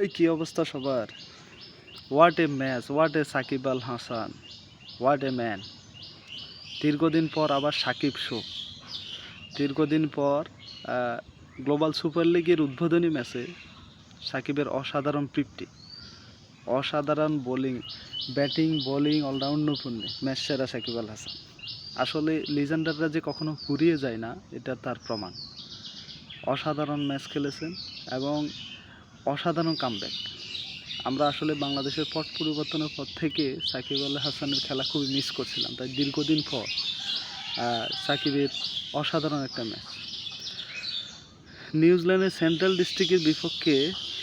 এই কি অবস্থা সবার? What a match, what a Shakib Al Hasan, what a man. দীর্ঘদিন পর আবার সাকিব শো। দীর্ঘদিন পর গ্লোবাল সুপার লিগের উদ্বোধনী ম্যাচে সাকিবের অসাধারণ তৃপ্তি, অসাধারণ বোলিং, ব্যাটিং বোলিং অলরাউন্ড নৈপুণ্যে ম্যাচ সেরা সাকিব আল হাসান। আসলে লিজেন্ডাররা যে কখনো ফুরিয়ে যায় না, এটা তার প্রমাণ। অসাধারণ ম্যাচ খেলেছেন এবং অসাধারণ কামব্যাক। আমরা আসলে বাংলাদেশের পট পরিবর্তনের পর থেকে সাকিব আল হাসানের খেলা খুবই মিস করছিলাম, তাই দীর্ঘদিন পর সাকিবের অসাধারণ একটা ম্যাচ। নিউজিল্যান্ডের সেন্ট্রাল ডিস্ট্রিক্টের বিপক্ষে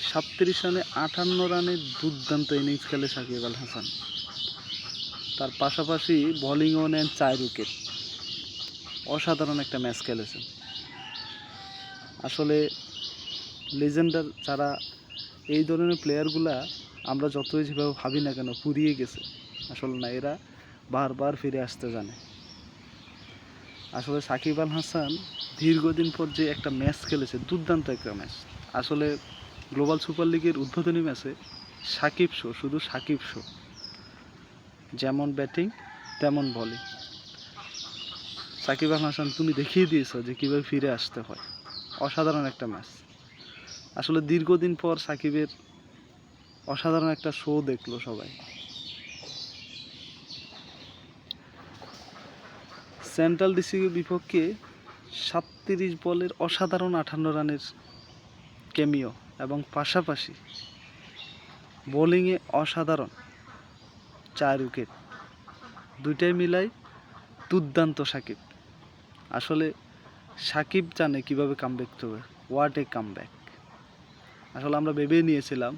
37 রানে 58 রানের দুর্দান্ত ইনিংস খেলে সাকিব আল হাসান। তার পাশাপাশি বোলিংও নেন 4 উইকেট। অসাধারণ একটা ম্যাচ খেলেছেন। আসলে লেজেন্ডার যারা, এই ধরনের প্লেয়ারগুলা আমরা যতই যেভাবে ভাবি না কেন ফুরিয়ে গেছে, আসলে না, এরা বারবার ফিরে আসতে জানে। আসলে সাকিব আল হাসান দীর্ঘদিন পর যে একটা ম্যাচ খেলেছে, দুর্দান্ত একটা ম্যাচ। আসলে গ্লোবাল সুপার লিগের উদ্বোধনী ম্যাচে সাকিব শো, শুধু সাকিব শো। যেমন ব্যাটিং তেমন বলিং। সাকিব আল হাসান, তুমি দেখিয়ে দিয়েছো যে কীভাবে ফিরে আসতে হয়। অসাধারণ একটা ম্যাচ। আসলে দীর্ঘদিন পর সাকিবের অসাধারণ একটা শো দেখলো সবাই। সেন্ট্রাল ডিস্ট্রিক্টের বিপক্ষে 37 বলের অসাধারণ 58 রানের ক্যামিও এবং পাশাপাশি বোলিংয়ে অসাধারণ 4 উইকেট, দুইটাই মিলাই দুর্দান্ত সাকিব। আসলে সাকিব জানে কীভাবে কামব্যাক করবে। What a comeback. আসলে আমরা ভেবেই নিয়েছিলাম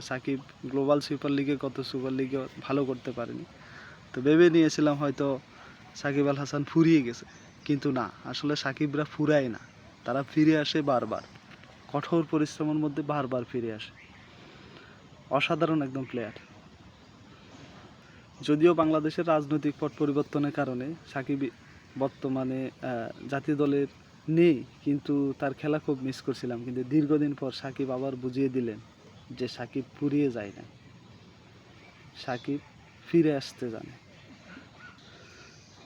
সাকিব গ্লোবাল সুপার লিগে, কত সুপার লিগে ভালো করতে পারেনি, তো ভেবে নিয়েছিলাম হয়তো সাকিব আল হাসান ফুরিয়ে গেছে। কিন্তু না, আসলে সাকিবরা ফুরায় না, তারা ফিরে আসে বারবার, কঠোর পরিশ্রমের মধ্যে বারবার ফিরে আসে। অসাধারণ একদম প্লেয়ার। যদিও বাংলাদেশের রাজনৈতিক পট পরিবর্তনের কারণে সাকিব বর্তমানে জাতীয় দলের নেই, কিন্তু তার খেলা খুব মিস করছিলাম। কিন্তু দীর্ঘদিন পর সাকিব আবার বুঝিয়ে দিলেন যে সাকিব ফুরিয়ে যায় না, সাকিব ফিরে আসতে জানে।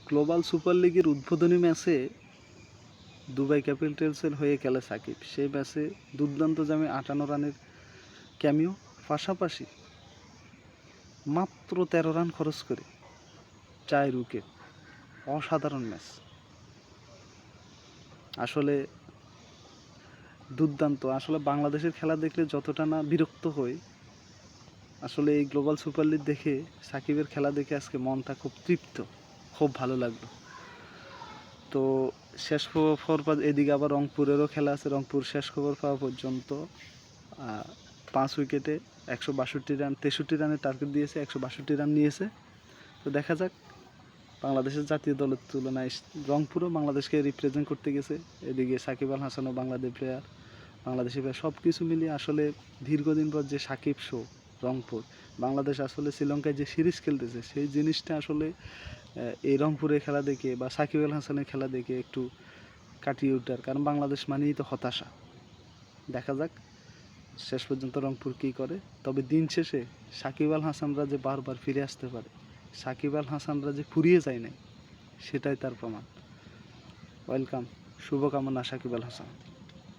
গ্লোবাল সুপার লিগের উদ্বোধনী ম্যাচে দুবাই ক্যাপিটালসের হয়ে খেলে সাকিব। সেই ম্যাচে দুর্দান্ত জামে 58 রানের ক্যামিও, পাশাপাশি মাত্র 13 রান খরচ করে 4 উইকেট। অসাধারণ ম্যাচ। আসলে দুর্দান্ত। আসলে বাংলাদেশের খেলা দেখলে যতটা না বিরক্ত হই, আসলে এই গ্লোবাল সুপার লিগ দেখে, সাকিবের খেলা দেখে আজকে মনটা খুব তৃপ্ত, খুব ভালো লাগলো। তো শেষ খবর এদিকে আবার রংপুরেরও খেলা আছে। রংপুর শেষ খবর পাওয়া পর্যন্ত 5 উইকেটে 162 রান, 63 রানের টার্গেট দিয়েছে, 162 রান নিয়েছে। তো দেখা যাক, বাংলাদেশের জাতীয় দলের তুলনায় রংপুরও বাংলাদেশকে রিপ্রেজেন্ট করতে গেছে। এদিকে সাকিব আল হাসানও বাংলাদেশ প্লেয়ার, বাংলাদেশি প্লেয়ার, সব কিছু মিলিয়ে আসলে দীর্ঘদিন পর যে সাকিব শো রংপুর। বাংলাদেশ আসলে শ্রীলঙ্কায় যে সিরিজ খেলতেছে, সেই জিনিসটা আসলে এই রংপুরের খেলা দেখে বা সাকিব আল হাসানের খেলা দেখে একটু কাটিয়ে ওঠার, কারণ বাংলাদেশ মানেই তো হতাশা। দেখা যাক শেষ পর্যন্ত রংপুর কী করে। তবে দিন শেষে সাকিব আল হাসানরা যে বারবার ফিরে আসতে পারে, সাকিব আল হাসানরা যে ফুরিয়ে যায় নাই, সেটাই তার প্রমাণ। ওয়েলকাম, শুভকামনা সাকিব আল হাসান।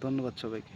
ধন্যবাদ সবাইকে।